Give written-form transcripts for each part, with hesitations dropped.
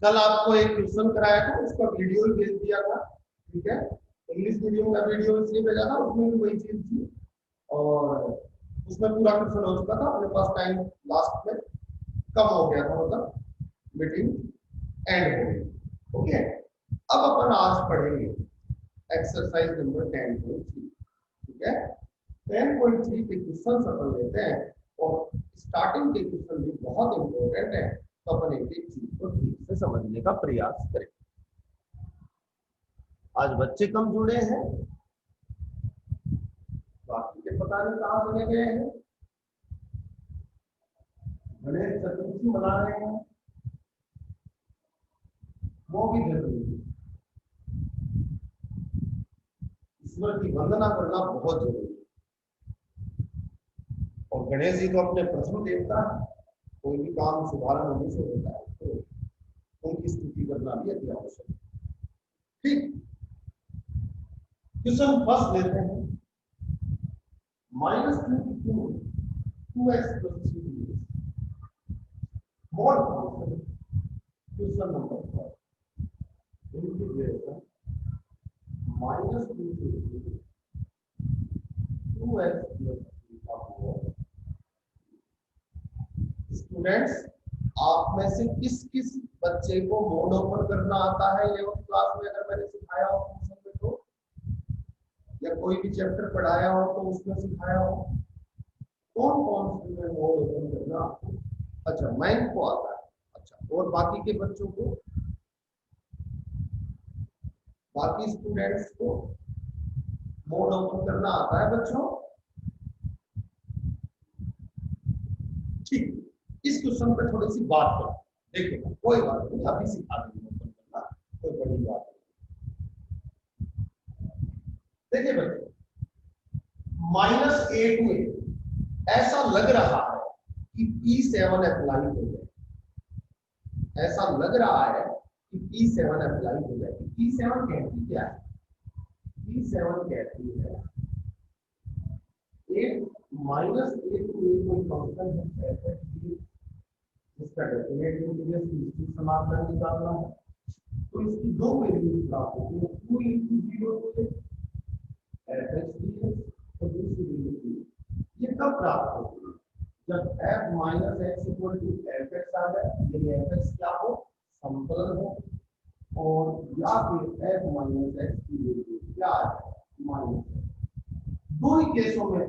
कल आपको एक क्वेश्चन कराया था, उसका वीडियो ही भेज दिया था, ठीक है। इंग्लिश मीडियम का वीडियो इसलिए भेजा था, उसमें भी वही चीज थी और उसमें पूरा क्वेश्चन हो चुका था। अपने पास टाइम लास्ट में कम हो गया था, मतलब मीटिंग एंड हो गई। ओके, अब अपन आज पढ़ेंगे एक्सरसाइज नंबर 10.3, ठीक है। 10.3 के क्वेश्चन अपन लेते हैं और स्टार्टिंग के क्वेश्चन भी बहुत इंपॉर्टेंट है, तो अपन एक एक चीज को ठीक से समझने का प्रयास करें। आज बच्चे कम जुड़े हैं, बाकी के पता नहीं कहाँ चले गए हैं। गणेश चतुर्थी मना रहे हैं, वो भी जरूरी है। ईश्वर की वंदना करना बहुत जरूरी है और गणेश जी तो अपने प्रथम देवता है। कोई भी काम शुभारंभ होने से होता है, तो उनकी स्तुति करना भी अति आवश्यक है। ठीक, क्वेश्चन फर्स्ट लेते हैं। -2 2x + 3 mod function. Question number 4 integration -2 से 2x + 3 का मॉड। स्टूडेंट्स, आप में से किस किस बच्चे को मोड ओपन करना आता है 11th क्लास में? अगर मैंने सिखाया हो तो, या कोई भी चैप्टर पढ़ाया हो तो उसमें सिखाया हो, कौन कौन से में मोड ओपन करना? अच्छा, मैंने को आता है। अच्छा, और बाकी के बच्चों को, बाकी स्टूडेंट्स को मोड ओपन करना आता है बच्चों? ठीक, इस क्वेश्चन पे थोड़ी सी बात करें। देखिए, कोई बात नहीं, अभी सिखा देंगे ओपन करना, कोई बड़ी बात नहीं। देखिए बच्चों, -a to a ऐसा लग रहा है कि P7 अप्लाई हो जाए। ऐसा लग रहा है कि P7 अप्लाई हो जाए। P7 कहती क्या है? P7 कहती है एक -a to a कोई फंक्शन है जिसका डेफिनेट इंटीग्रल निश्चित समाकलन निकालना है, तो इसकी दो वैल्यूज प्राप्त होती है। 2 × 0 to f(x) और दूसरी वैल्यू ये कब प्राप्त होती है? जब f - x = fx आ जाए, यानी fx क्या हो? समतल हो, और या फिर f - x की वैल्यू क्या आ जाए? -x। दो ही केसों में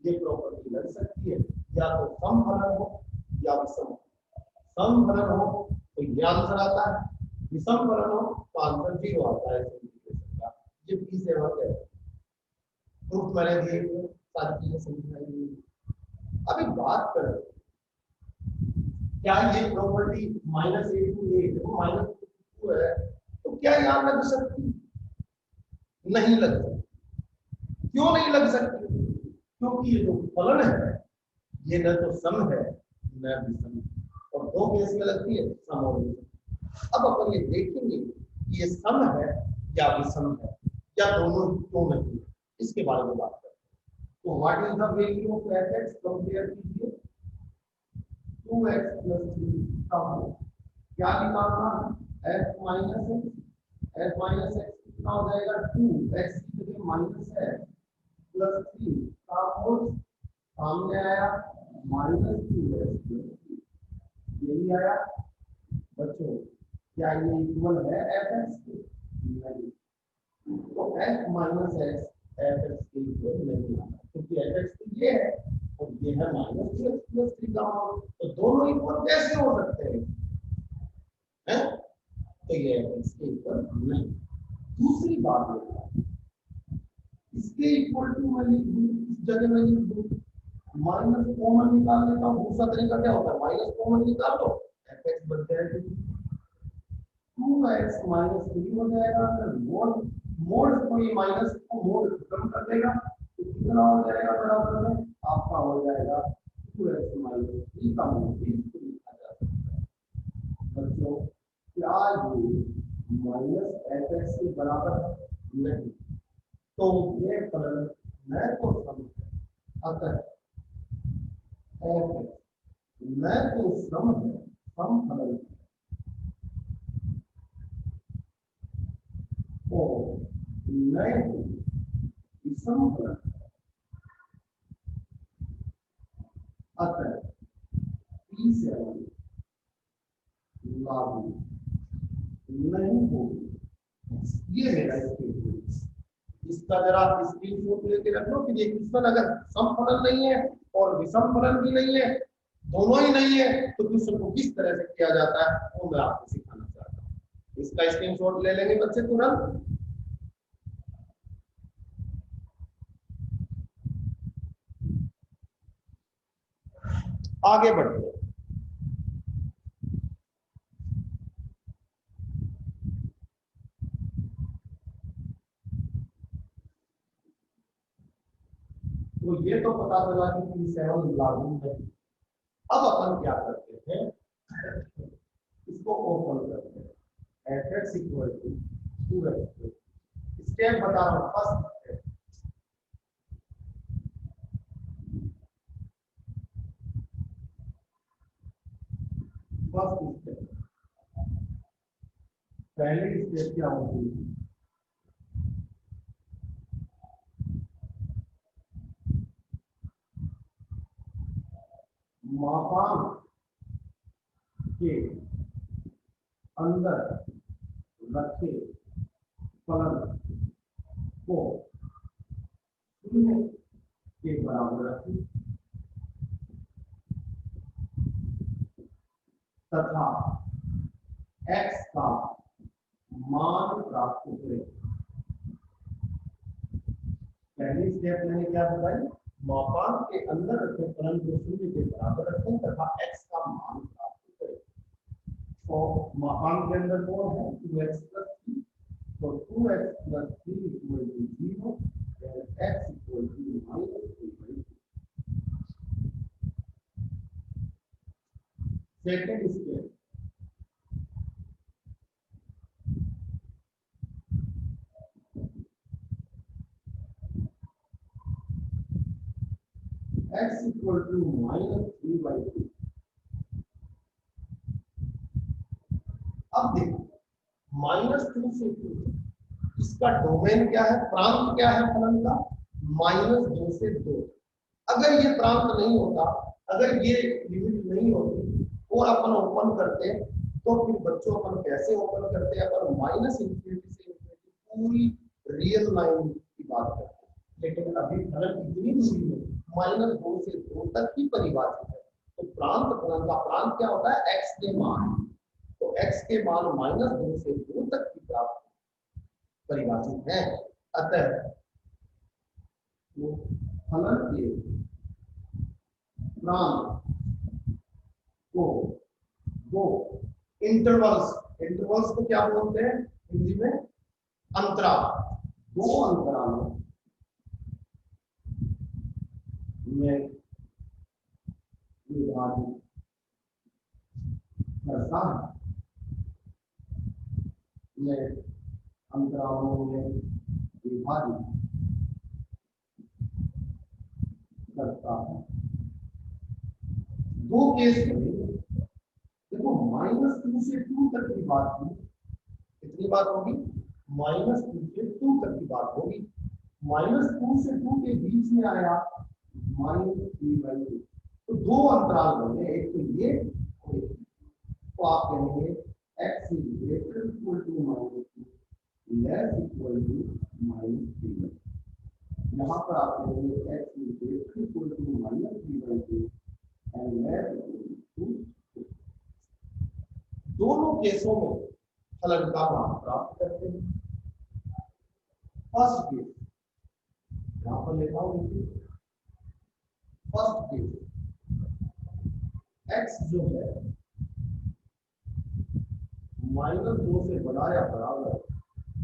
ये प्रॉपर्टी लग सकती है, या तो समफलन हो या विषम। समफलन हो तो ये आंसर आता है, विषम फलन हो तो आंसर 0 आता है। का ये P7 है। प्रूफ मैंने दिए थे, सारी चीजें समझाई। अभी बात करें, क्या ये प्रॉपर्टी -a to a देखो -2 है, तो क्या यहाँ लग सकती? नहीं लग सकती। क्यों नहीं लग सकती? क्योंकि ये जो फलन है ये न तो सम है न विषम, और दो केस में लगती है, सम और विषम। अब अपन ये देखेंगे कि ये सम है या विषम है, या दोनों क्यों नहीं, इसके बारे में बात करते हैं। तो what is the value of fx? Compare कीजिए 2x + 3 का हो, क्या निकालना है? f - x कितना हो जाएगा? 2x की जगह माइनस है + 3 का मोड सामने आया -2x + 3, यही आया बच्चों। क्या ये इक्वल है fx के? नहीं, तो f - x fx के इक्वल नहीं आता, क्योंकि fx तो ये है और ये है -2x + 3 का मोड, तो दोनों इक्वल कैसे हो सकते हैं? हैं? तो ये fx के इक्वल नहीं। दूसरी बात ये, इसके इक्वल टू मैं लिख दूं, इस जगह में लिख दूं, माइनस कॉमन निकाल लेता हूं। दूसरा तरीका क्या होता है? माइनस कॉमन निकाल लो, fx बन जाएगा 2x - 3 हो जाएगा। फिर मोड मोड को ये माइनस को मोड खत्म कर देगा, तो कितना हो जाएगा? बराबर में आपका हो जाएगा 2x - 3 का मोड भी लिखा जा सकता है। बच्चों, क्या ये -fx के बराबर नहीं? तो ये फलन न तो सम है, अतः f न तो सम है, सम फलन और न ही विषम फलन। अतः P7 लागू नहीं होगी। ये मेरा स्टेटमेंट, इसका जरा स्क्रीनशॉट लेके रख लो कि ये क्वेश्चन अगर सम फलन नहीं है और विषम फलन भी नहीं है, दोनों ही नहीं है, तो क्वेश्चन को किस तरह से किया जाता है वो मैं आपको सिखाना चाहता हूँ। इसका स्क्रीनशॉट ले लेंगे बच्चे तुरंत। आगे बढ़ते हैं। तो ये तो पता चला कि P7 लागू नहीं। अब अपन क्या करते हैं, इसको ओपन करते हैं। fx equal to 2x। Step बता रहा हूं। फर्स्ट स्टेप, पहली स्टेप क्या होती है, मापांक के अंदर रखे फलन को शून्य के बराबर रखें तथा x का मान प्राप्त करें। पहली स्टेप मैंने क्या बताई, मापांक के अंदर रखे फलन को शून्य के बराबर रखें तथा x का मान प्राप्त करें। तो मापांक के अंदर कौन है, 2x प्लस 3। तो 2x प्लस 3 इक्वल टू 0 और x equal to -3/2। Second step, x equal to -3/2। अब देखो -2 से 2, इसका डोमेन क्या है, प्रांत क्या है फलन का, -2 से 2। अगर ये प्रांत नहीं होता, अगर ये लिमिट नहीं होती और अपन ओपन करते, तो फिर बच्चों अपन कैसे ओपन करते हैं, अपन -∞ से ∞ पूरी रियल लाइन की बात करते हैं। लेकिन अभी फलन इतनी दूरी में -2 से 2 तक ही परिभाषित है। तो प्रांत फलन का प्रांत क्या होता है, x के मान। तो x के मान -2 से 2 तक की प्राप्त परिभाषित है। अतः तो फलन के प्रांत को दो इंटरवल्स, इंटरवल्स को क्या बोलते हैं हिंदी में, अंतराल, दो अंतरालों में विभाजित करता है, में अंतरालों में विभाजित करता है। दो केस बनेंगे। देखो -2 से 2 तक की बात की, कितनी बात होगी, -2 से 2 तक की बात होगी। -2 से 2 के बीच में आया -3/2। तो दो अंतराल बने, एक तो ये और एक। तो आप कहेंगे x is greater equal to -2 less equal to -3। यहाँ पर आप कहेंगे x is greater equal to -3/2 and less equal to. दोनों केसों में फलन का मान प्राप्त करते हैं। फर्स्ट केस यहां पर लेता हूं, देखिए फर्स्ट केस x जो है -2 से बड़ा या बराबर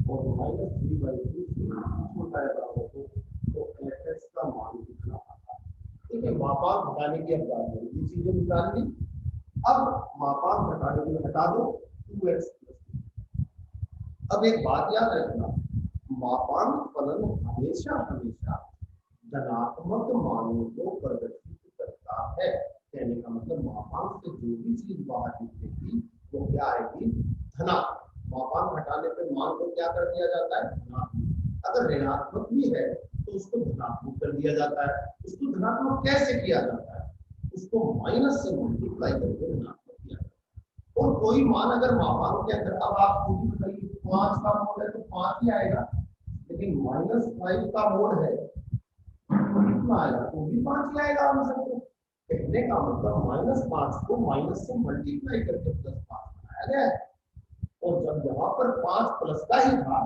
और -3/2 से छोटा या बराबर हो, तो fx का मान कितना आता है। ठीक है, मापांक घटाने की अब बात है, ये चीजें निकाल ली। अब मापांक घटाने के लिए हटा दो 2x प्लस। अब एक बात याद रखना, मापांक फलन हमेशा हमेशा धनात्मक मानों को प्रदर्शित करता है। कहने का मतलब मापांक क्या कर दिया जाता है, धनात्मक। अगर ऋणात्मक भी है तो उसको धनात्मक कर दिया जाता है। उसको धनात्मक कैसे किया जाता है, उसको माइनस से मल्टीप्लाई करके धनात्मक किया जाता है। और कोई मान अगर मापांक के अंदर, अब आप खुद ही बताइए, 5 का मोड है तो 5 ही आएगा, लेकिन -5 का मोड है कितना आएगा, तो भी 5 ही आएगा हम सबको। कहने का मतलब -5 को माइनस से मल्टीप्लाई करके +5 बनाया गया है। और जब यहाँ पर 5 प्लस का ही था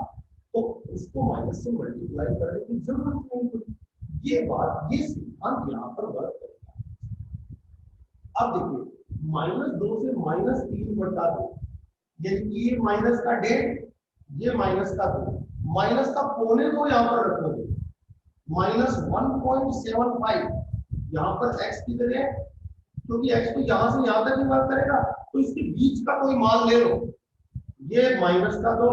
तो उसको माइनस से मल्टीप्लाई करने की जरूरत नहीं पड़ी। ये बात, ये सिद्धांत यहाँ पर वर्क करेगा। अब देखिए, -2 से -3/2, ये माइनस का 1.5, ये माइनस का 2, माइनस का पौने 2 यहाँ पर रखोगे, -1.75 यहाँ पर x की जगह, क्योंकि x को यहाँ से यहाँ तक ही वर्क करेगा, तो इसके बीच का कोई मान ले लो, ये माइनस का 2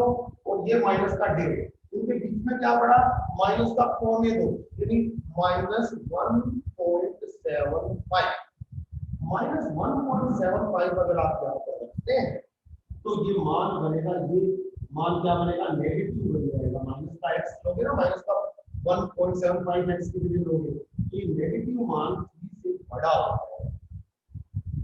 और ये माइनस का 1.5, इनके बीच में क्या पड़ा, माइनस का पौने 2, यानी -1.75 अगर आप यहाँ पर रखते हैं तो ये मान बनेगा, ये मान क्या बनेगा, नेगेटिव बन जाएगा। माइनस का x लोगे ना, माइनस का 1.75 x की वैल्यू लोगे, ये नेगेटिव मान 3 से बड़ा हो जाएगा।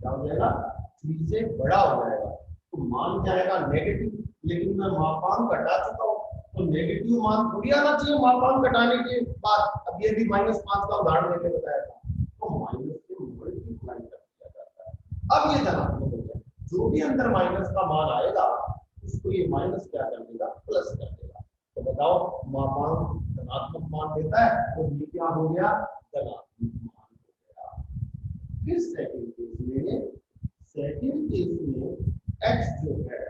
क्या हो जाएगा, 3 से बड़ा हो जाएगा, तो मान क्या आएगा, नेगेटिव। लेकिन मैं मापांक घटा चुका हूँ, तो नेगेटिव मान थोड़ी आना चाहिए मापांक घटाने के बाद। अब ये भी -5 का उदाहरण देके बताया था, तो माइनस से मल्टीप्लाई कर दिया जाता है। अब ये धनात्मक हो गया, जो भी अंदर माइनस का मान आएगा उसको ये माइनस क्या कर देगा, प्लस कर देगा। तो बताओ, मापांक धनात्मक मान देता है और ये क्या हो गया, धनात्मक मान हो गया। फिर सेकंड केस में x जो है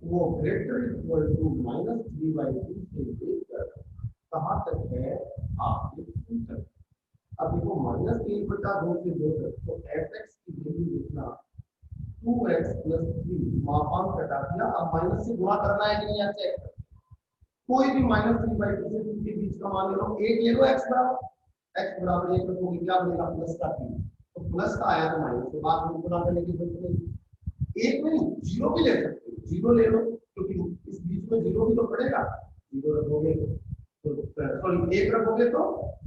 वो ग्रेटर इक्वल टू -3/2 से लेकर कहां तक है, आपके 2 तक। अब देखो, -3/2 से 2 तक, तो fx की वैल्यू लिखना 2x + 3, मापांक घटा दिया। अब माइनस से गुणा करना है कि नहीं, चेक करो। कोई भी -3/2 से 2 के बीच का मान ले लो, 1 ले लो, x बराबर 1 रखोगे, क्या बनेगा, +3। तो प्लस का आया तो माइनस के बाद गुणा करने की जरूरत नहीं, 1 नहीं 0 भी ले सकते हो, 0 ले लो, क्योंकि इस बीच में 0 भी तो पड़ेगा। 0 रखोगे तो सॉरी 1 रखोगे तो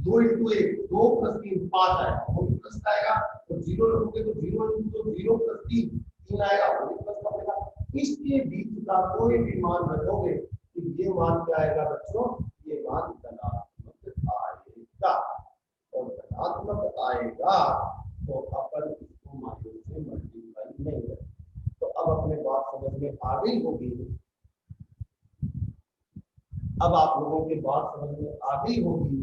2 × 1 2 + 3 5 आएगा, वो भी प्लस का आएगा। तो 0 रखोगे तो 0 × 0 + 3 3 आएगा, वो भी प्लस का आएगा। इसके बीच का कोई भी मान रखोगे कि ये मान क्या आएगा बच्चों, ये मान धनात्मक आएगा। और धनात्मक आएगा तो अपन इसको माइनस से मल्टीप्लाई नहीं करेंगे। तो अब अपने बात समझ में आ गई होगी, अब आप लोगों की बात समझ में आ गई होगी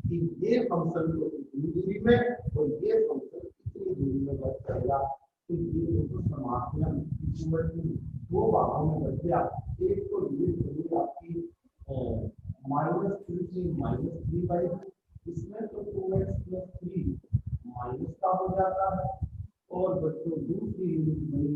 कि ये फंक्शन को इतनी दूरी में और ये फंक्शन इतनी दूरी में वर्क करेगा। तो ये दोनों समाकलन दो भागों में बच गया। एक तो ये दूरी आपकी -3 से -3/2, इसमें तो 2x + 3 माइनस का हो जाता है, और बच्चों दूसरी यूनिट बनी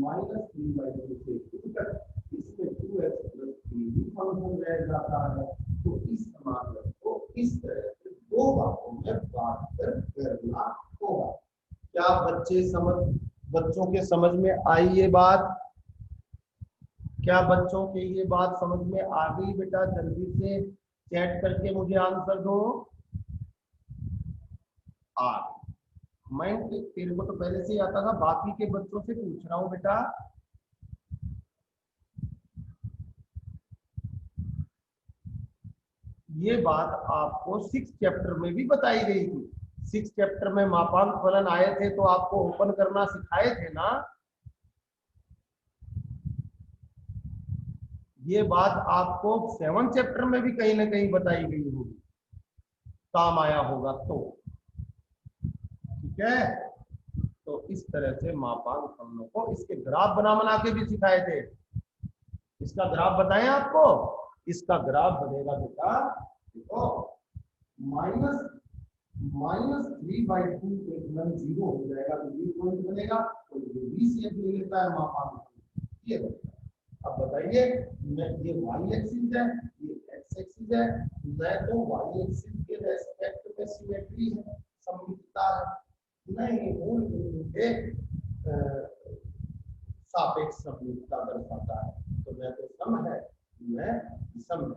-3/2 से 2 तक, इसमें 2x + 3 भी फंक्शन रह जाता है। तो इस समाकलन को इस तरह से दो भागों में बांट कर करना होगा। क्या बच्चों के समझ में आई ये बात? क्या बच्चों के ये बात समझ में आ गई बेटा? जल्दी से चैट करके मुझे आंसर दो। मैं तेरे को तो पहले से ही आता था, बाकी के बच्चों से पूछ रहा हूँ बेटा। ये बात आपको 6 चैप्टर में भी बताई गई थी। 6 चैप्टर में मापांक फलन आए थे तो आपको ओपन करना सिखाए थे ना। ये बात आपको 7 चैप्टर में भी कहीं ना कहीं बताई गई होगी, काम आया होगा तो। ठीक है, तो इस तरह से मापांक फलनों को इसके ग्राफ बना के भी सिखाए थे। इसका ग्राफ बताएं आपको। इसका ग्राफ बनेगा बेटा, देखो, -3/2 एकदम 0 हो जाएगा, तो ये पॉइंट बनेगा, तो ये भी शेप ले लेता है मापांक, ये बनेगा। अब बताइए, ये y एक्सिस है, ये x एक्सिस है, मैं तो y एक्सिस के रेस्पेक्ट में सिमेट्री है, सममितता है, नहीं मूल बिंदु के सापेक्ष सममितता दर्शाता है। तो मैं तो सम है, मैं विषम है।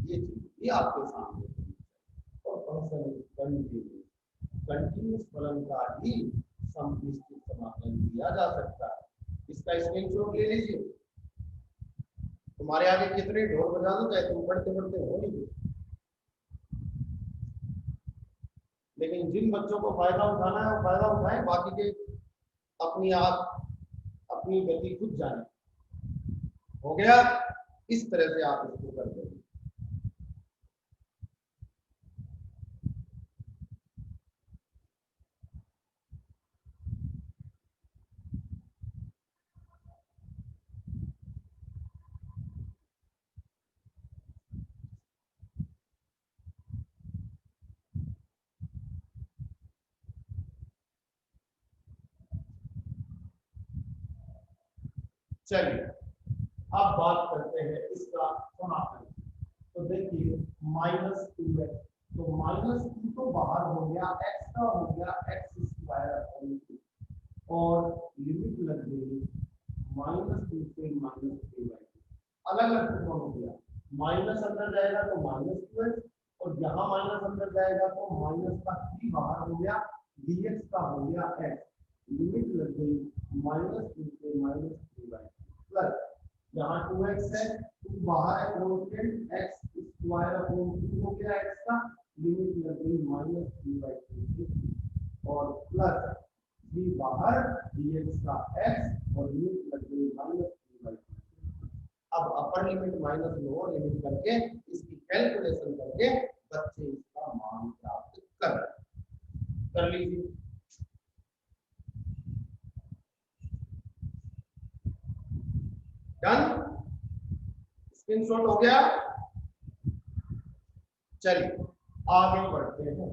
ये चीज भी आपके सामने होनी चाहिए। और फंक्शन कंटिन्यूस फलन का ही निश्चित समाकलन किया जा सकता है। इसका स्क्रीनशॉट ले लीजिए। तुम्हारे आगे कितने ढोल बजा दो चाहे तुम पढ़ते पढ़ते हो नहीं, लेकिन जिन बच्चों को फायदा उठाना है वो फायदा उठाएं, बाकी के अपनी आप अपनी गति खुद जाने। हो गया? इस तरह से आप इसको कर देंगे। चलिए अब बात करते हैं इसका समाकलन। तो देखिए -2 है, तो -2 तो बाहर हो गया, x का हो गया x² और लिमिट लग गई -2 से -3/2। अलग अलग कौन हो गया, माइनस अंदर जाएगा तो -2x और यहाँ माइनस अंदर जाएगा तो माइनस का 3 बाहर हो गया, dx का हो गया x। लिमिट लग गई -2 से -3/2 प्लस यहाँ 2x है, 2 बाहर है, कांस्टेंट x² हो गया x का। लिमिट लग गई -3/2 और प्लस 3 बाहर dx का x और लिमिट लग गई -3/2। अब upper limit minus lower limit करके इसकी कैलकुलेशन करके बच्चे इसका मान प्राप्त कर लीजिए। डन? स्क्रीनशॉट हो गया? चलिए आगे बढ़ते हैं।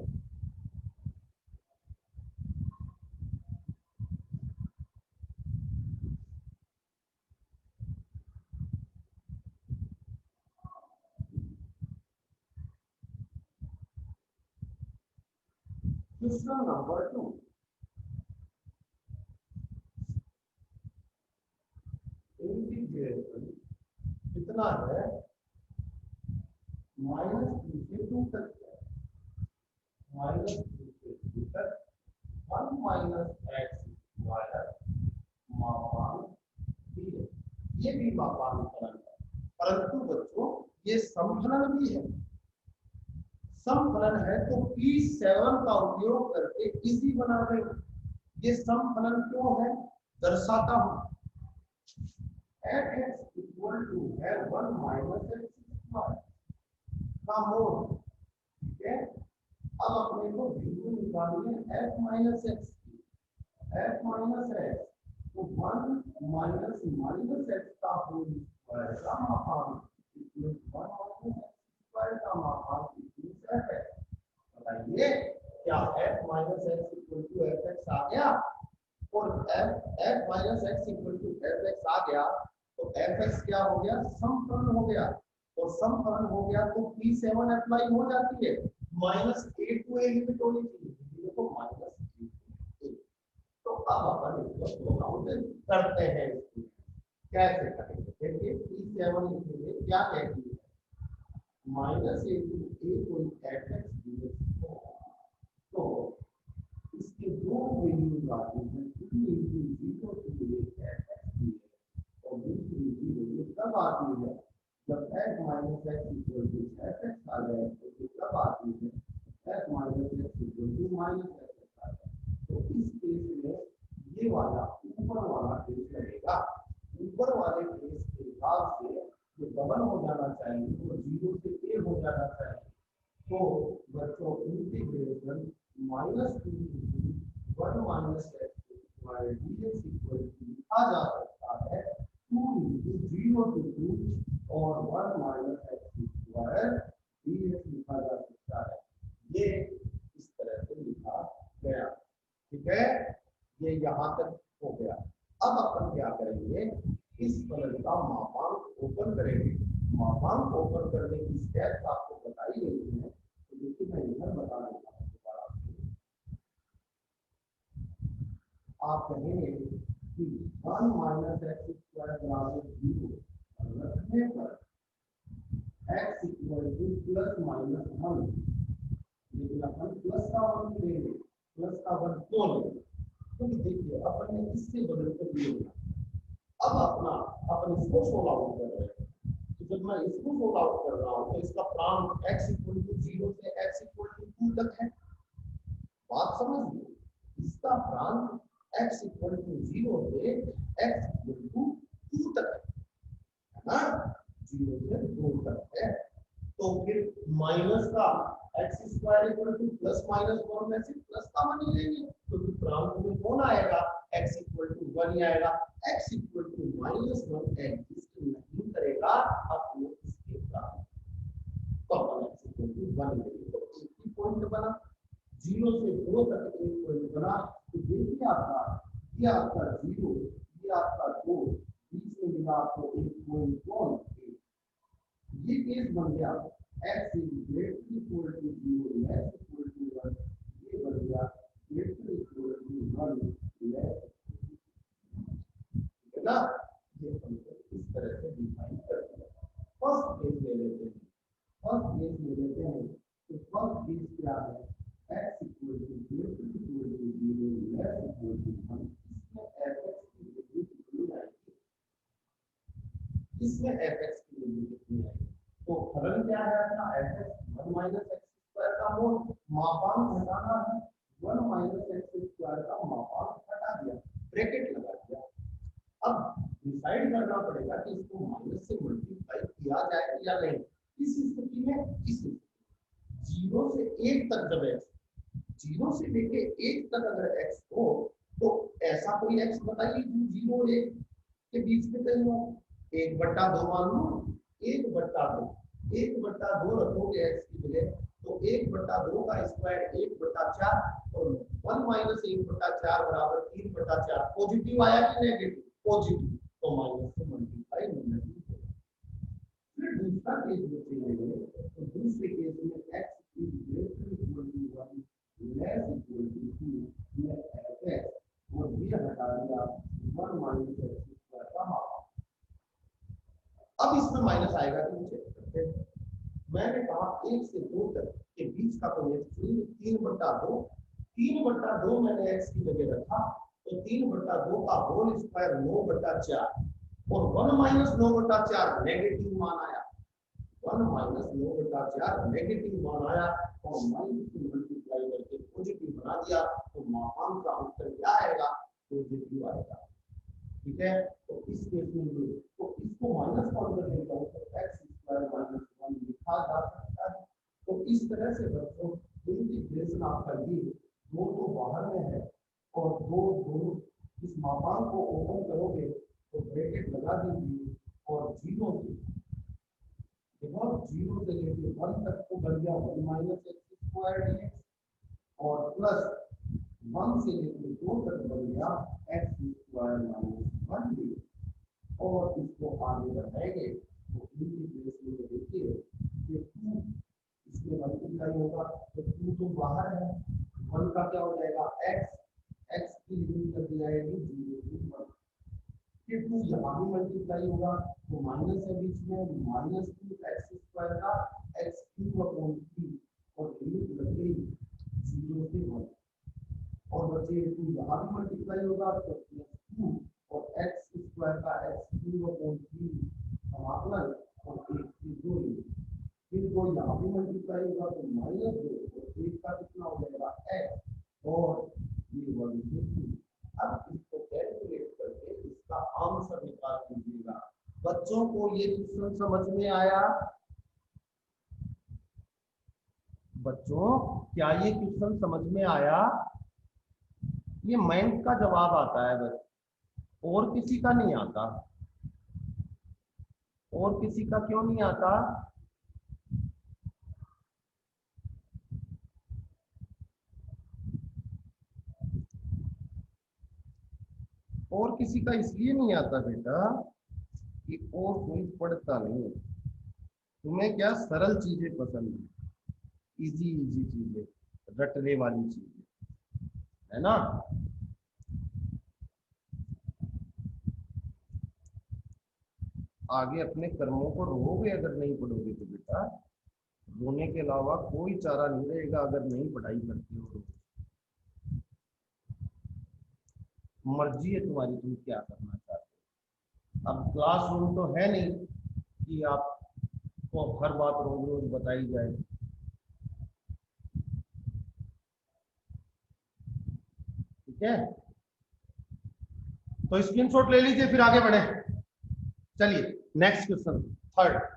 Question number 2। इंटीग्रेशन कितना है, -2 से 2 तक है, -2 से 2 तक 1 - x² मापांक भी है। ये भी मापांक फलन है, परंतु बच्चों ये समफलन भी है। समफलन है तो P7 का उपयोग करके इसी बना देंगे। ये समफलन क्यों है दर्शाता हूं। fx इक्वल टू है 1 - x² का मोड, ठीक है। अब अपने को वैल्यू निकालनी है f माइनस एक्स की। f माइनस एक्स तो 1 - x का होल स्क्वायर का मापांक, इसमें 1 - x² का मापांक इसमें f है। बताइए क्या f minus x equal to fx आ गया? और f minus x equal to fx आ गया तो fx क्या हो गया, समफलन हो गया। और समफलन हो गया तो P7 अप्लाई हो जाती है। -a टू a लिमिट होनी चाहिए, देखो -a। तो अब अपन इसको सोल्व आउट करते हैं। कैसे करेंगे देखिए, P7 लिखेंगे, क्या कहती है -a टू a कोई fx dx तो इसके दो वैल्यूज आती हैं, 2 × 0 to a fx dx और दूसरी 0 कब आती है जब f minus x equal to fx आ जाए, तो ये कब आती है f minus x equal to minus fx आ जाए। तो इस केस में ये वाला ऊपर वाला केस रहेगा। ऊपर वाले केस के हिसाब से ये डबल हो जाना चाहिए और 0 से a हो जाना चाहिए। तो बच्चों integration -2 × 1 - x² dx equal to लिखा जा सकता है 2 × 0 to 2 और 1 - x² dx लिखा जा सकता है। ये इस तरह से लिखा गया, ठीक है। ये यहाँ तक हो गया। अब अपन क्या करेंगे, इस फलन का मापांक ओपन करेंगे। मापांक ओपन करने की स्टेप आपको बताई गई है, तो देखिए मैं इधर बता देता हूँ दोबारा। आप कहेंगे कि 1 - x² बराबर 0, लिखने पर x equal two plus minus 1, लेकिन अपन प्लस का 1 लेंगे, प्लस का 1 क्यों लेंगे? क्योंकि देखिए अपन ने इससे बदल कर लिया, अब अपना अपन इसको सोल्व आउट कर रहे हैं, तो जब मैं इसको सोल्व आउट कर रहा हूँ तो इसका प्रांत x इक्वल टू 0 से x इक्वल टू 2 तक है। बात समझिए, इसका प्रांत x इक्वल टू 0 से x इक्वल टू 2 तक है ना, 0 से 2 तक है। तो फिर माइनस का x square equal two plus minus 1 में से प्लस का 1 ही लेंगे, क्योंकि प्रांत में कौन आएगा, x इक्वल टू 1 ही आएगा। x equal to minus 1 exist नहीं करेगा अपने इसके प्रांत, तो अपन x इक्वल टू 1 लेंगे, तो एक ही पॉइंट बना, 0 से 2 तक एक पॉइंट बना। तो देखिए आपका ये आपका 0, ये आपका 2, बीच में मिला आपको एक पॉइंट कौन, ये केस बन गया x greater equal to 0 less equal to 1, ये बन गया ग्रेटर इक्वल टू 1 लेस, है ना। ये फंक्शन इस तरह से डिफाइन कर दिया। फर्स्ट केस ले लेते हैं, फर्स्ट केस ले लेते हैं, तो फर्स्ट केस क्या है, x equal to greater equal to 0 less equal to 1, इसमें fx की वैल्यू कितनी आएगी, तो फलन क्या है अपना fx 1 माइनस एक्स स्क्वायर का मोड, मापांक घटाना है, 1 माइनस एक्स स्क्वायर का मापांक हटा दिया, ब्रैकेट लगा दिया। अब डिसाइड करना पड़ेगा कि इसको माइनस से मल्टीप्लाई किया जाए या नहीं। इस स्थिति में इस 0 से 1 तक जब x 0 से लेके 1 तक अगर x हो, तो ऐसा कोई x बताइए जो 0 और 1 के बीच में कहीं हो। 1/2 मान लो, 1/2, 1/2 रखोगे x की जगह, तो 1/2 का स्क्वायर 1/4 और 1 माइनस 1/4 बराबर 3/4, पॉजिटिव आया कि नेगेटिव, पॉजिटिव, तो माइनस से मल्टीप्लाई नहीं होगा। फिर दूसरा केस बचेगा, तो दूसरे केस में x is greater equal to 1 less equal to 2 में fx और ये हटा दिया 1 माइनस x स्क्वायर का मापांक। अब इसमें माइनस आएगा कि मुझे करते हैं, मैंने कहा 1 से 2 तक के बीच का कोई 3/2, 3/2 मैंने x की जगह रखा, तो 3/2 का होल स्क्वायर 9/4 और 1 माइनस 9/4 नेगेटिव मान आया, 1 माइनस 9/4 नेगेटिव मान आया और माइनस से मल्टीप्लाई करके पॉजिटिव बना दिया, तो मापांक का उत्तर क्या आएगा, पॉजिटिव आएगा। ठीक है, तो इस केस में तो इसको माइनस कौन कर देगा, तो x स्क्वायर माइनस 1 लिखा जा सकता है। तो इस तरह से बच्चों इंटीग्रेशन आपका ये 2 तो बाहर में है और 2 इस मापांक को ओपन करोगे तो ब्रैकेट लगा दीजिए और 0 से देखो 0 से लेके 1 तक तो बन गया 1 माइनस एक्स स्क्वायर dx और प्लस 1 से लेके 2 तक बन गया एक्स स्क्वायर माइनस 1 dx, और इसको आगे बढ़ाएंगे तो इंटीग्रेशन में देखिए ये 2 इसमें मल्टीप्लाई होगा, तो 2 तो बाहर है, 1 का क्या हो जाएगा x की लिमिट कर दी जाएगी 0 से 1, फिर 2 यहाँ भी मल्टीप्लाई होगा, तो माइनस है बीच में, माइनस 2 एक्स स्क्वायर का x³ और लिमिट लग गई 0 से 1 और बचे 2 यहाँ भी मल्टीप्लाई होगा, तो +2 और x स्क्वायर का x³ समाकलन और 1 से 2, फिर 2 यहाँ भी मल्टीप्लाई होगा, तो -2 और 1 का कितना हो जाएगा x और ये 1 से 2। अब इसको कैलकुलेट करके इसका आंसर निकाल दीजिएगा। बच्चों को ये क्वेश्चन समझ में आया? बच्चों क्या ये क्वेश्चन समझ में आया? ये मैथ का जवाब आता है बस, और किसी का नहीं आता। और किसी का क्यों नहीं आता? और किसी का इसलिए नहीं आता बेटा कि और कोई पढ़ता नहीं, तुम्हें क्या सरल चीजें पसंद है, इजी इजी चीजें, रटने वाली चीजें, है ना। आगे अपने कर्मों को रोओगे अगर नहीं पढ़ोगे तो बेटा। रोने के अलावा कोई चारा नहीं रहेगा अगर नहीं पढ़ाई करते हो। मर्जी है तुम्हारी, तुम क्या करना चाहते हो। अब क्लासरूम तो है नहीं कि आपको हर बात रोज रोज बताई जाए। ठीक है, तो स्क्रीनशॉट ले लीजिए, फिर आगे बढ़े। चलिए नेक्स्ट क्वेश्चन, थर्ड।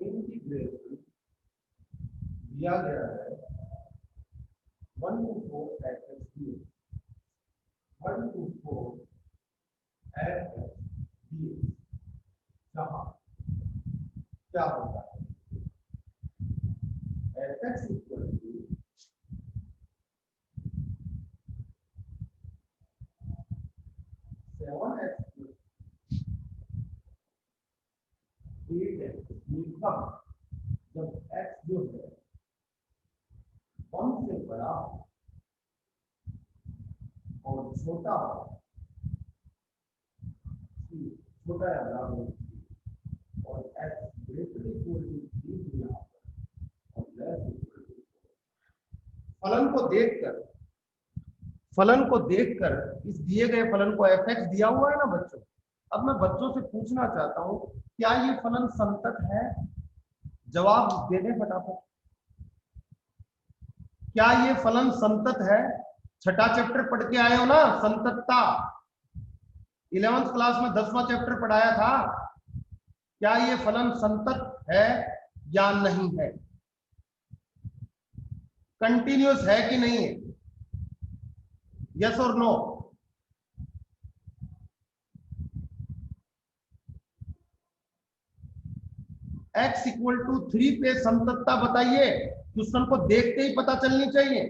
इंटीग्रेशन दिया गया है 1 to 4 x D, 1 to 4 x D, जहां क्या होता है F x equal to 7x + 8x कब, जब x जो है 1 से बड़ा और छोटा छोटा या बराबर और x ग्रेटर इक्वल टू 3 यहाँ पर और लेस इक्वल टू। फलन को देखकर इस दिए गए फलन को एफ एक्स दिया हुआ है ना बच्चों। अब मैं बच्चों से पूछना चाहता हूं, क्या ये फलन संतत है? जवाब दे दें फटाफट। क्या ये फलन संतत है? छठा चैप्टर पढ़ के आए हो ना, संततता। 11th क्लास में 10वां चैप्टर पढ़ाया था। क्या ये फलन संतत है या नहीं है? कंटिन्यूअस है कि नहीं है? यस और नो? x इक्वल टू 3 पे समतत्ता बताइए। क्वेश्चन को देखते ही पता चलनी चाहिए।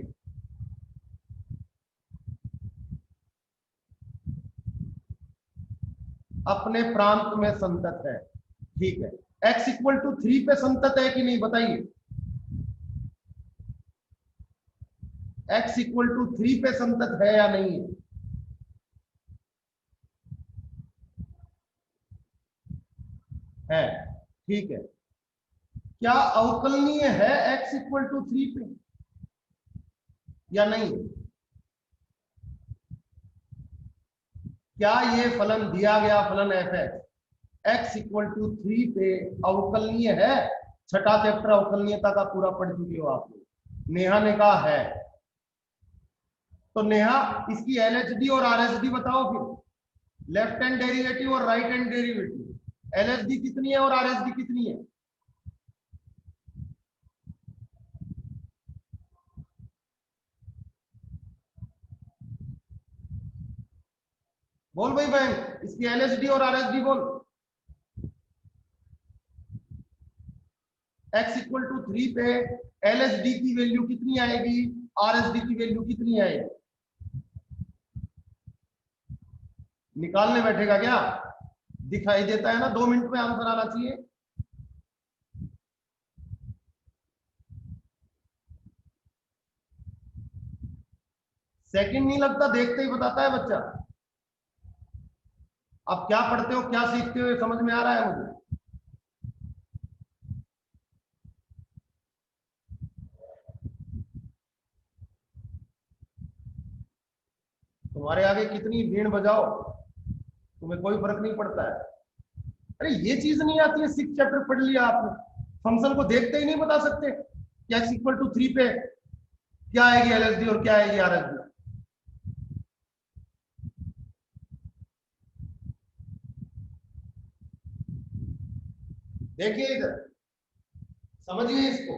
अपने प्रांत में संतत है, ठीक है। x इक्वल टू 3 पे संतत है कि नहीं बताइए। x इक्वल टू 3 पे संतत है या नहीं? है, ठीक है। क्या अवकलनीय है x इक्वल टू 3 पे या नहीं? क्या ये फलन दिया गया फलन एफ एक्स इक्वल टू 3 पे अवकलनीय है? छठा चैप्टर अवकलनीयता का पूरा पढ़ चुके हो आप लोग। नेहा ने कहा है, तो नेहा इसकी एलएचडी और आरएचडी बताओ फिर। लेफ्ट हैंड डेरिवेटिव और राइट हैंड डेरिवेटिव, एलएचडी कितनी है और आरएचडी कितनी है? बोल भाई बहन, इसकी एलएचडी और आरएचडी बोल। x इक्वल टू 3 पे एलएचडी की वैल्यू कितनी आएगी, आरएचडी की वैल्यू कितनी आएगी? निकालने बैठेगा क्या? दिखाई देता है ना, 2 मिनट में आंसर आना चाहिए। सेकंड नहीं लगता, देखते ही बताता है बच्चा। आप क्या पढ़ते हो क्या सीखते हो समझ में आ रहा है मुझे। तुम्हारे आगे कितनी भीड़ बजाओ, तुम्हें कोई फर्क नहीं पड़ता है। अरे ये चीज नहीं आती है, 6 चैप्टर पढ़ लिया आपने, फंक्शन को देखते ही नहीं बता सकते। कि x इक्वल टू 3 पे क्या आएगी LSD और क्या आएगी RSD। देखिए इधर समझिए इसको,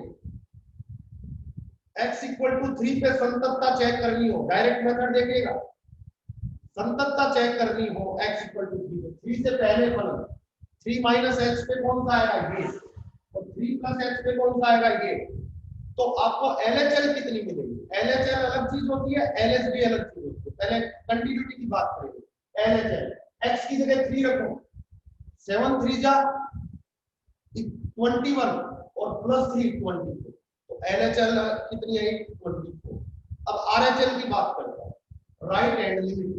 x इक्वल टू 3 पे संततता चेक करनी हो, डायरेक्ट मेथड देखिएगा, संततता चेक करनी हो x इक्वल टू 3 पे, 3 से पहले फलन 3 माइनस h पे कौन सा आएगा ये, और 3 प्लस h पे कौन सा आएगा ये, तो आपको LHL कितनी मिलेगी। LHL अलग चीज होती है, LSB अलग चीज होती है। पहले कंटिन्यूटी की बात करेंगे। LHL x की जगह 3 रखो, 7 3 जा 21 और प्लस 3 24, तो LHL कितनी है 24। अब RHL की बात करते हैं, राइट हैंड लिमिट,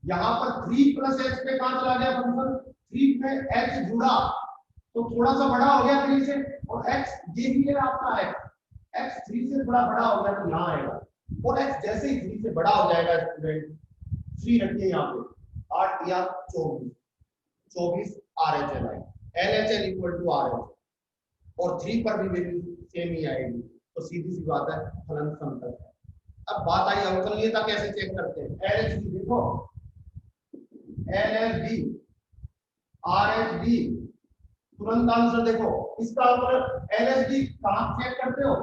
यहां पर 3 प्लस h पे कहां चला गया फंक्शन, 3 में h जुड़ा तो थोड़ा सा बड़ा हो गया 3 से, और x ये भी है आपका x 3 से थोड़ा बड़ा हो गया तो यहाँ आएगा, और x जैसे ही 3 से बड़ा हो जाएगा स्टूडेंट 3 रखिए यहाँ पे 8 या 24 RHL आएगा, LHL इक्वल टू RHL, और 3 पर भी वैल्यू सेम ही आएगी, तो सीधी सी बात है फलन समतल है। अब बात आई अवकलनीयता कैसे चेक करते हैं। LHD देखो, LHD RHD, तुरंत आंसर देखो इसका अवकलन LHD कहां चेक करते हो,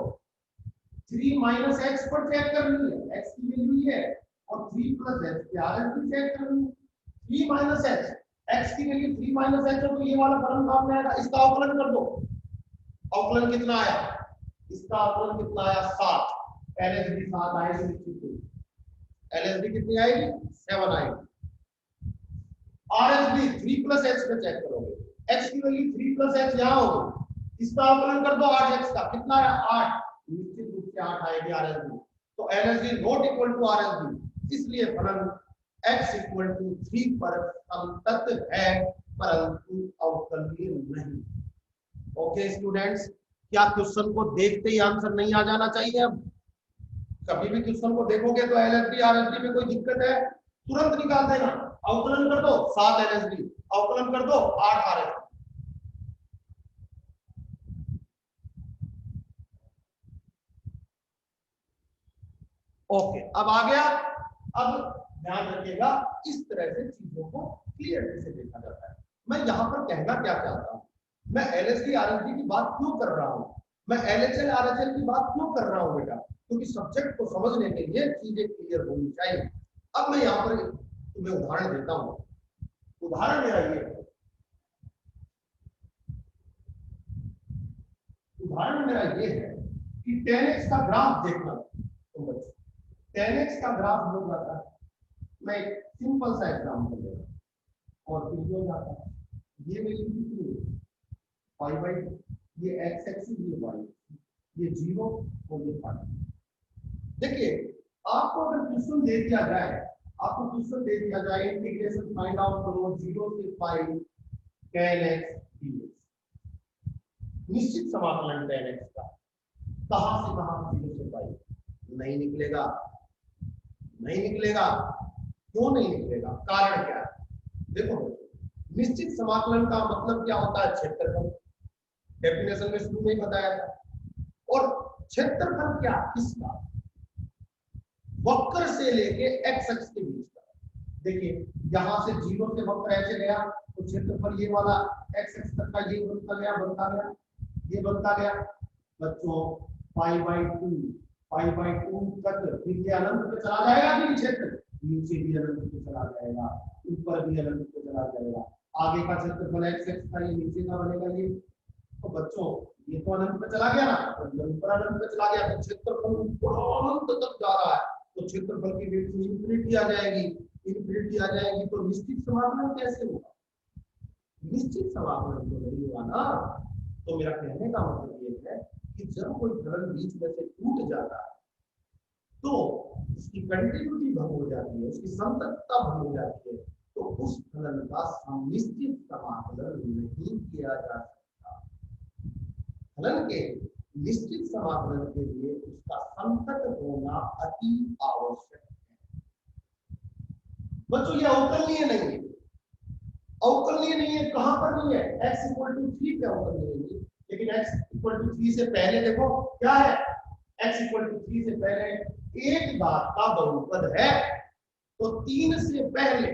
3 माइनस x पर चेक करनी है, x की वैल्यू ये है, और 3 प्लस h पे RHD चेक करनी है। 3 माइनस h, x की वैल्यू 3 माइनस h हो तो ये वाला फलन सामने आएगा, इसका अवकलन कर दो, अवकलन कितना आया, इसका अवकलन कितना आया 7, LHD 7 आएगी निश्चित, LHD कितनी आएगी 7 आएगी। RHD 3 प्लस h पे चेक करोगे, x की वैल्यू 3 प्लस h यहां होगी, इसका अवकलन कर दो 8x का, कितना है 8, निश्चित रूप से 8 आएगी RHD, तो LHD not equal to RHD, इसलिए फलन x इक्वल टू 3 पर समतत है परंतु अवकलनीय नहीं। ओके स्टूडेंट्स, क्या क्वेश्चन को देखते ही आंसर नहीं आ जाना चाहिए। अब कभी भी क्वेश्चन को देखोगे तो LHD RHD में कोई दिक्कत है तुरंत निकाल देना, अवकलन कर दो 7 LHD, अवकलन कर दो 8 RHD। ओके अब आ गया। अब ध्यान रखिएगा इस तरह से चीजों को क्लियरली से देखा जाता है। मैं यहां पर कहना क्या चाहता हूं, मैं LHD RHD की बात क्यों कर रहा हूं, मैं LHL RHL की बात क्यों कर रहा हूं बेटा, क्योंकि सब्जेक्ट को समझने के लिए चीजें क्लियर होनी चाहिए। अब मैं यहां पर तुम्हें उदाहरण देता हूं, उदाहरण मेरा ये है, उदाहरण मेरा ये है कि 10x का ग्राफ देखना तुम बच्चे, 10x का ग्राफ हो जाता है, मैं एक सिंपल सा एग्जांपल दे रहा हूं और फिर हो जाता है, ये वैल्यू कितनी है 5/2, ये x एक्सिस ये y, ये 0 और ये 5। देखिए आपको अगर क्वेश्चन दे दिया जाए, आपको क्वेश्चन दे दिया जाए इंटीग्रेशन फाइंड आउट करो 0 से 5 tan x dx, निश्चित समाकलन tan x का कहां से कहां 0 से 5 नहीं निकलेगा, नहीं निकलेगा। क्यों नहीं निकलेगा, कारण क्या है, देखो निश्चित समाकलन का मतलब क्या होता है, क्षेत्रफल, डेफिनेशन में शुरू में ही बताया था, और क्षेत्रफल क्या किसका, वक्र से लेके x अक्ष के बीच का। देखिए यहां से 0 से वक्र ऐसे गया तो क्षेत्रफल ये वाला x अक्ष तक का ये बनता गया ये बनता गया बच्चों π/2 तक, फिर ये अनंत पे चला जाएगा कि क्षेत्र नीचे भी अनंत पे चला जाएगा, ऊपर भी अनंत पे चला जाएगा, आगे का क्षेत्रफल x अक्ष का ये नीचे का बनेगा ये, तो बच्चों ये तो अनंत पे चला गया ना, तो ऊपर अनंत पे चला गया तो क्षेत्रफल ऊपर अनंत तक जा रहा है, तो क्षेत्रफल की वैल्यू इंफिनिटी आ जाएगी, इंफिनिटी आ जाएगी, तो निश्चित समाकलन कैसे होगा, निश्चित समाकलन तो नहीं हुआ ना। तो मेरा कहने का मतलब ये है कि जब कोई फलन बीच में से टूट जाता है तो उसकी कंटिन्यूटी भंग हो जाती है, उसकी संततता भंग हो जाती है, तो उस फलन का निश्चित समाकलन नहीं किया जा सकता। फलन के निश्चित समाकलन के लिए उसका संतत होना अति आवश्यक है। बच्चों ये अवकलनीय नहीं है, अवकलनीय नहीं है, कहां पर नहीं है, x = 3 पे अवकलनीय नहीं, लेकिन x = इक्वल टू 3 से पहले देखो क्या है, x इक्वल टू 3 से पहले एक घात का बहुपद है, तो 3 से पहले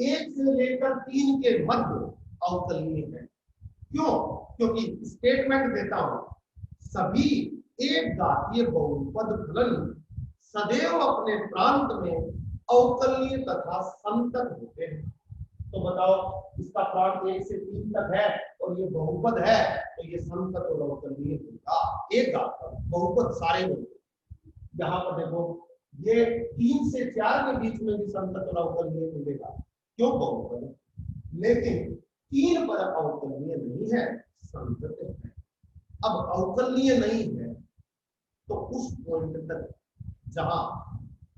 1 से लेकर 3 के मध्य अवकलनीय है। क्यों? क्योंकि स्टेटमेंट देता हूं, सभी एक घातीय बहुपद फलन सदैव अपने प्रांत में अवकलनीय तथा संतत होते हैं। तो बताओ, इसका प्रांत 1 से 3 तक है और ये बहुपद है, तो ये संतत और अवकलनीय होगा। एक घात का बहुपद सारे होते, यहाँ पर देखो ये 3 से 4 के बीच में भी संतत और अवकलनीय मिलेगा, क्यों? बहुपद है। लेकिन 3 पर अवकलनीय नहीं है, संतत है। अब अवकलनीय नहीं है तो उस पॉइंट तक जहां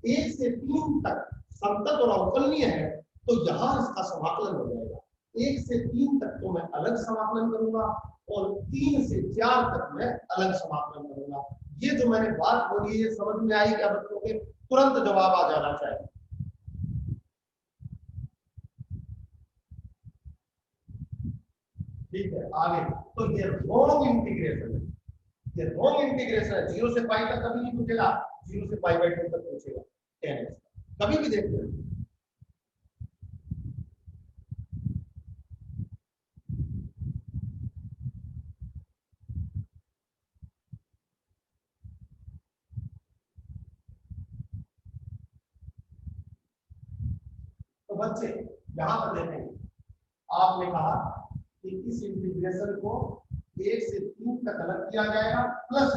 1 से 3 तक संतत और अवकलनीय है, तो यहां इसका समाकलन हो जाएगा। 1 से 3 तक तो मैं अलग समाकलन करूंगा और 3 से 4 तक मैं अलग समाकलन करूंगा। ये जो मैंने बात बोली ये समझ में आई क्या बच्चों के? तुरंत जवाब आ जाना चाहिए। ठीक है, आगे तो ये रोंग इंटीग्रेशन है, ये रोंग इंटीग्रेशन है। 0 से पाई तक कभी नहीं पूछेगा, 0 से पाई बाई 2 तक पूछेगा 10x, कभी भी देखते हैं। तो बच्चे यहां पर देखेंगे, आपने कहा कि इस इंटीग्रेशन को 1 से 3 तक अलग किया जाएगा प्लस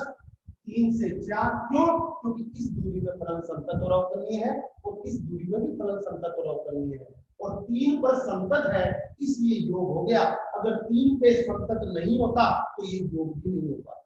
3 से 4। क्यों? क्योंकि इस दूरी में फलन संतत और अवकलनीय है और इस दूरी में भी फलन संतत और अवकलनीय है, और 3 पर संतत है इसलिए योग हो गया। अगर 3 पे संतत नहीं होता तो ये योग भी नहीं होता।